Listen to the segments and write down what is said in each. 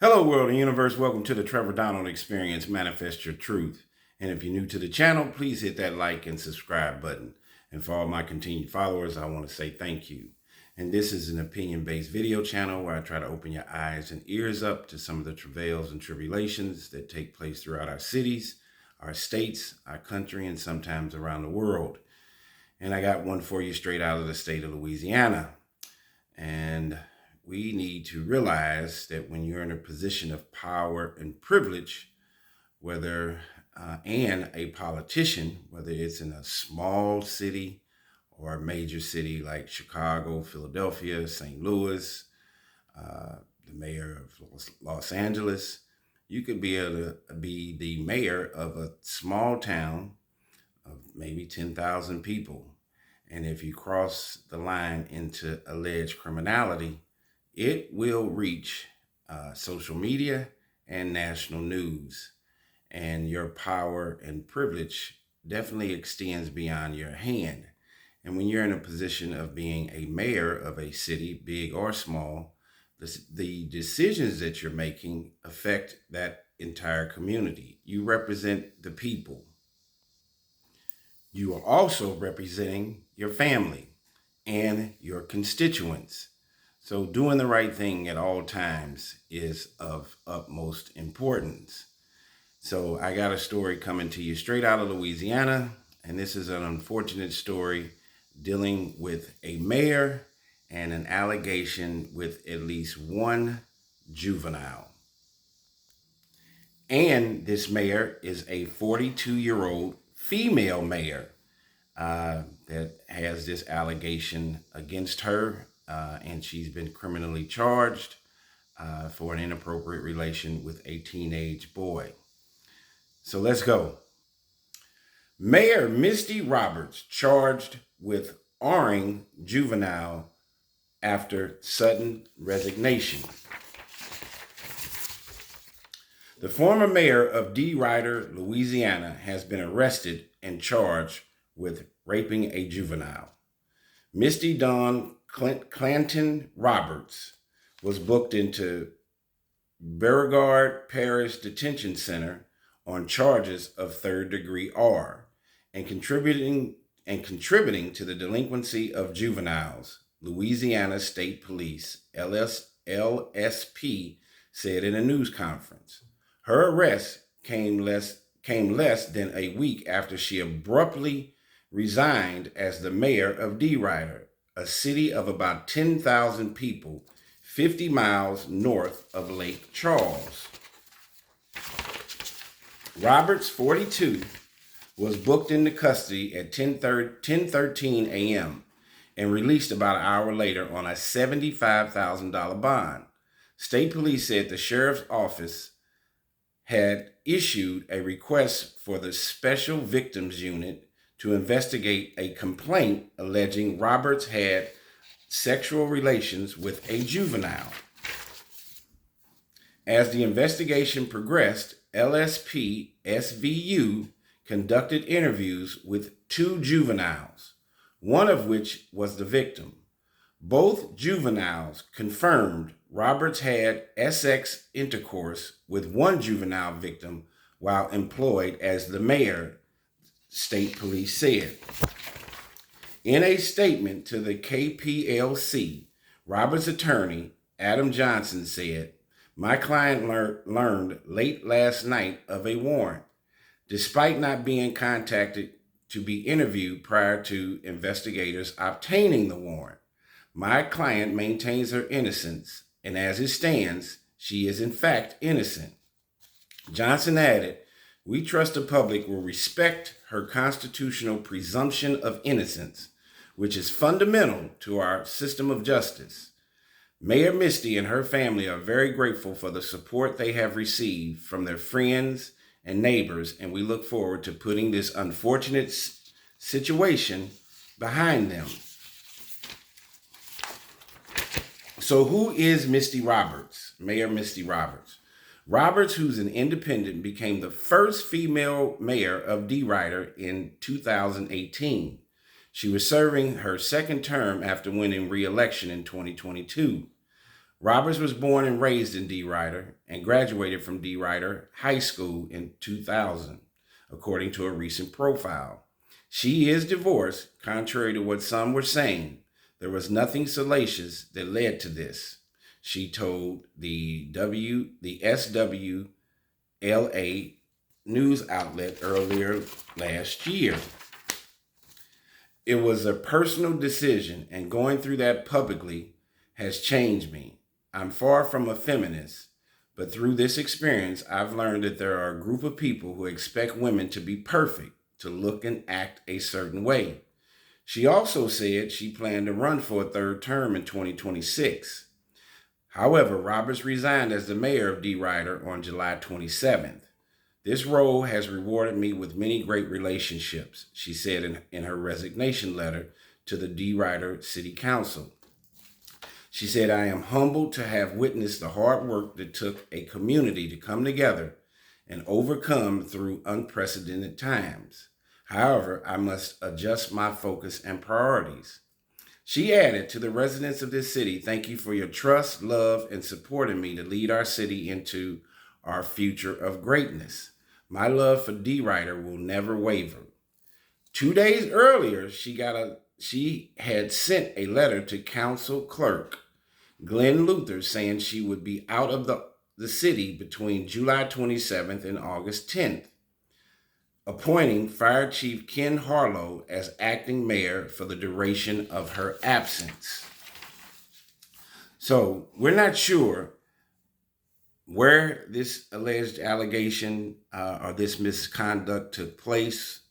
Hello, world and universe. Welcome to the Trevor Donald Experience. Manifest your truth. And if you're new to the channel, please hit that like and subscribe button. And for all my continued followers, I want to say thank you. And this is an opinion-based video channel where I try to open your eyes and ears up to some of the travails and tribulations that take place throughout our cities, our states, our country, and sometimes around the world. And I got one for you straight out of the state of Louisiana. And we need to realize that when you're in a position of power and privilege, and a politician, whether it's in a small city or a major city like Chicago, Philadelphia, St. Louis, the mayor of Los Angeles, you could be able to be the mayor of a small town of maybe 10,000 people. And if you cross the line into alleged criminality, it will reach social media and national news. And your power and privilege definitely extends beyond your hand. And when you're in a position of being a mayor of a city, big or small, the decisions that you're making affect that entire community. You represent the people. You are also representing your family and your constituents. So doing the right thing at all times is of utmost importance. So I got a story coming to you straight out of Louisiana, and this is an unfortunate story dealing with a mayor and an allegation with at least one juvenile. And this mayor is a 42-year-old female mayor that has this allegation against her. And she's been criminally charged for an inappropriate relation with a teenage boy. So let's go. Mayor Misty Roberts charged with R-ing juvenile after sudden resignation. The former mayor of D. Ryder, Louisiana, has been arrested and charged with raping a juvenile. Misty Dawn Clanton Roberts was booked into Beauregard Parish Detention Center on charges of third-degree R and contributing to the delinquency of juveniles, Louisiana State Police, LSP, said in a news conference. Her arrest came less than a week after she abruptly resigned as the mayor of D. Ryder, a city of about 10,000 people, 50 miles north of Lake Charles. Roberts, 42, was booked into custody at 10:13 a.m. and released about an hour later on a $75,000 bond. State police said the sheriff's office had issued a request for the Special Victims Unit to investigate a complaint alleging Roberts had sexual relations with a juvenile. As the investigation progressed, LSP SVU conducted interviews with two juveniles, one of which was the victim. Both juveniles confirmed Roberts had sex intercourse with one juvenile victim while employed as the mayor, state police said. In a statement to the KPLC, Roberts' attorney, Adam Johnson, said, "My client learned late last night of a warrant. Despite not being contacted to be interviewed prior to investigators obtaining the warrant, my client maintains her innocence, and as it stands, she is in fact innocent." Johnson added, "We trust the public will respect her constitutional presumption of innocence, which is fundamental to our system of justice. Mayor Misty and her family are very grateful for the support they have received from their friends and neighbors, and we look forward to putting this unfortunate situation behind them." So who is Misty Roberts, Mayor Misty Roberts? Roberts, who's an independent, became the first female mayor of D. Ryder in 2018. She was serving her second term after winning re-election in 2022. Roberts was born and raised in D. Ryder and graduated from D. Ryder High School in 2000, according to a recent profile. She is divorced, contrary to what some were saying. There was nothing salacious that led to this, she told the SWLA news outlet earlier last year. It was a personal decision, and going through that publicly has changed me. I'm far from a feminist, but through this experience, I've learned that there are a group of people who expect women to be perfect, to look and act a certain way. She also said she planned to run for a third term in 2026. However, Roberts resigned as the mayor of D. Ryder on July 27th. This role has rewarded me with many great relationships, she said in her resignation letter to the D. Ryder City Council. She said, I am humbled to have witnessed the hard work that took a community to come together and overcome through unprecedented times. However, I must adjust my focus and priorities. She added, to the residents of this city, thank you for your trust, love, and support in me to lead our city into our future of greatness. My love for D. Ryder will never waver. 2 days earlier, she had sent a letter to council clerk Glenn Luther saying she would be out of the city between July 27th and August 10th, appointing Fire Chief Ken Harlow as acting mayor for the duration of her absence. So we're not sure where this alleged allegation or this misconduct took place.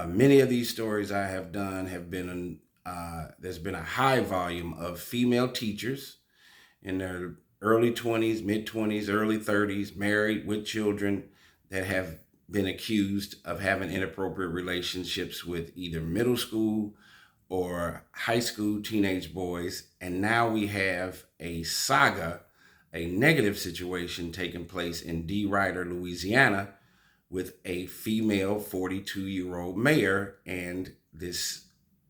Many of these stories I have done have been, there's been a high volume of female teachers in their early 20s, mid 20s, early 30s, married with children that have been accused of having inappropriate relationships with either middle school or high school teenage boys. And now we have a saga, a negative situation taking place in D. Ryder, Louisiana, with a female 42-year-old mayor and this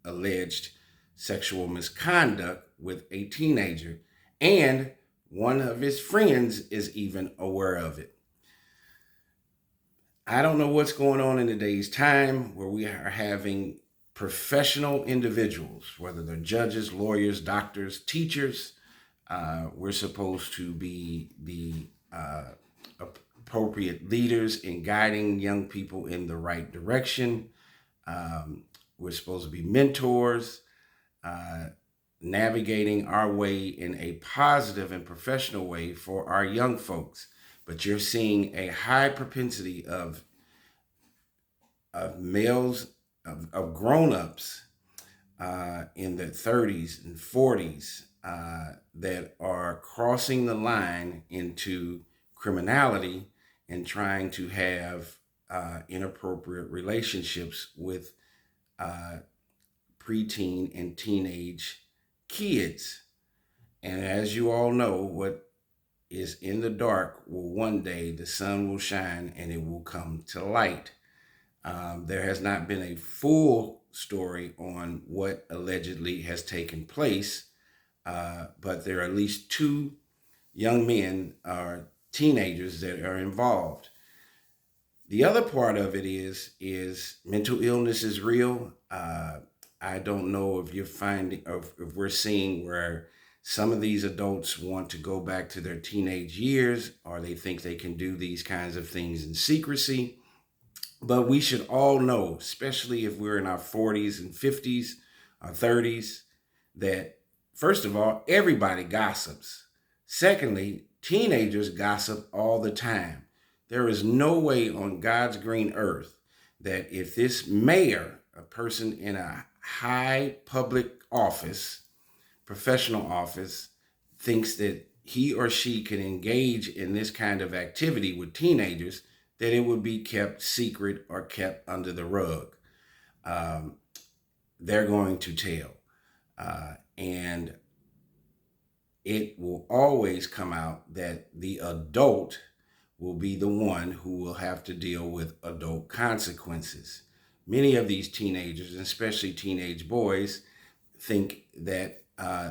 alleged sexual misconduct with a teenager. And one of his friends is even aware of it. I don't know what's going on in today's time where we are having professional individuals, whether they're judges, lawyers, doctors, teachers. We're supposed to be the appropriate leaders in guiding young people in the right direction. We're supposed to be mentors, navigating our way in a positive and professional way for our young folks. But you're seeing a high propensity of males, of grown-ups in their 30s and 40s that are crossing the line into criminality and trying to have inappropriate relationships with preteen and teenage kids. And as you all know, what is in the dark will one day, the sun will shine and it will come to light. There has not been a full story on what allegedly has taken place, but there are at least 2 young men or teenagers that are involved. The other part of it is mental illness is real. I don't know if you're finding, or if we're seeing where some of these adults want to go back to their teenage years, or they think they can do these kinds of things in secrecy. But we should all know, especially if we're in our 40s and 50s or 30s, that first of all, everybody gossips. Secondly, teenagers gossip all the time. There is no way on God's green earth that if this mayor, a person in a high public office, professional office, thinks that he or she can engage in this kind of activity with teenagers, that it would be kept secret or kept under the rug. They're going to tell. And it will always come out that the adult will be the one who will have to deal with adult consequences. Many of these teenagers, especially teenage boys, think that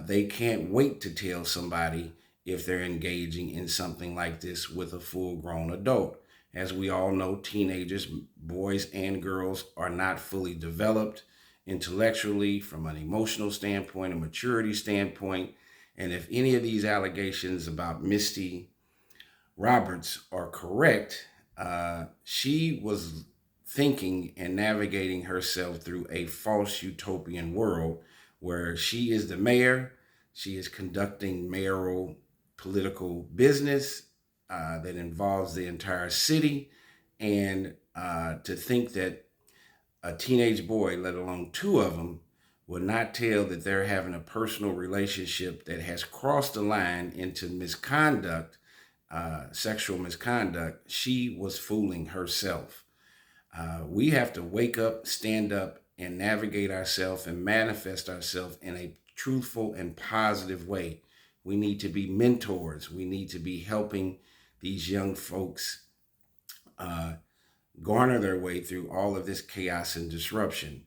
they can't wait to tell somebody if they're engaging in something like this with a full-grown adult. As we all know, teenagers, boys and girls, are not fully developed intellectually, from an emotional standpoint, a maturity standpoint. And if any of these allegations about Misty Roberts are correct, she was thinking and navigating herself through a false utopian world where she is the mayor. She is conducting mayoral political business that involves the entire city. And to think that a teenage boy, let alone two of them, will not tell that they're having a personal relationship that has crossed the line into misconduct, sexual misconduct, she was fooling herself. We have to wake up, stand up, and navigate ourselves and manifest ourselves in a truthful and positive way. We need to be mentors. We need to be helping these young folks garner their way through all of this chaos and disruption.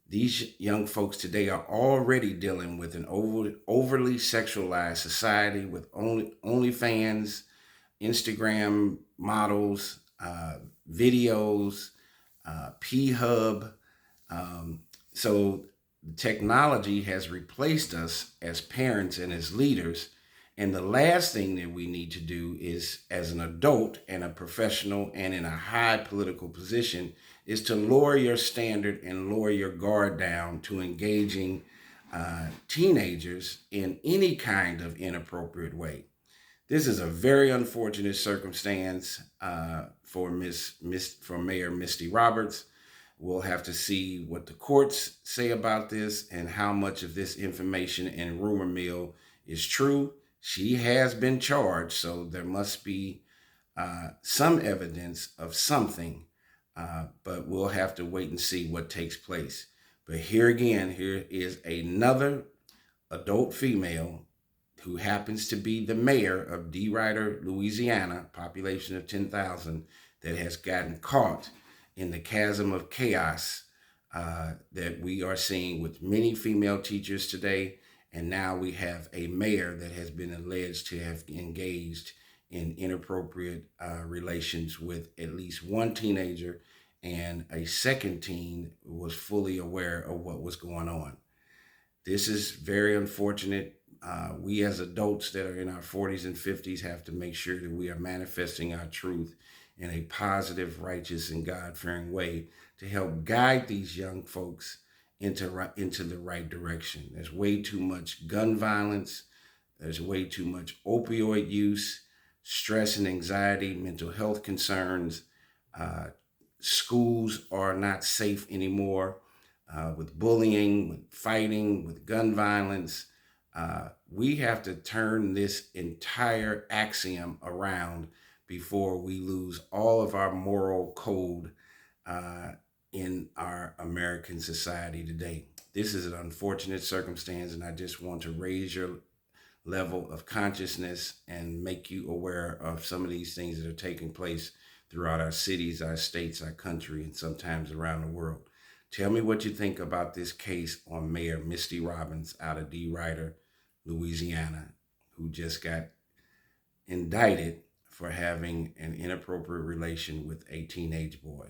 These young folks today are already dealing with an overly sexualized society with OnlyFans, Instagram models, videos, P-Hub. So technology has replaced us as parents and as leaders. And the last thing that we need to do is, as an adult and a professional and in a high political position, is to lower your standard and lower your guard down to engaging teenagers in any kind of inappropriate way. This is a very unfortunate circumstance for Mayor Misty Roberts. We'll have to see what the courts say about this and how much of this information and rumor mill is true. She has been charged, so there must be some evidence of something, but we'll have to wait and see what takes place. But here again, here is another adult female who happens to be the mayor of DeRuyter, Louisiana, population of 10,000, that has gotten caught in the chasm of chaos that we are seeing with many female teachers today. And now we have a mayor that has been alleged to have engaged in inappropriate relations with at least one teenager, and a second teen was fully aware of what was going on. This is very unfortunate. We as adults that are in our 40s and 50s have to make sure that we are manifesting our truth in a positive, righteous, and God-fearing way to help guide these young folks into the right direction. There's way too much gun violence. There's way too much opioid use, stress and anxiety, mental health concerns. Schools are not safe anymore with bullying, with fighting, with gun violence. We have to turn this entire axiom around before we lose all of our moral code in our American society today. This is an unfortunate circumstance, and I just want to raise your level of consciousness and make you aware of some of these things that are taking place throughout our cities, our states, our country, and sometimes around the world. Tell me what you think about this case on Mayor Misty Roberts out of DeRuyter, Louisiana, who just got indicted for having an inappropriate relation with a teenage boy.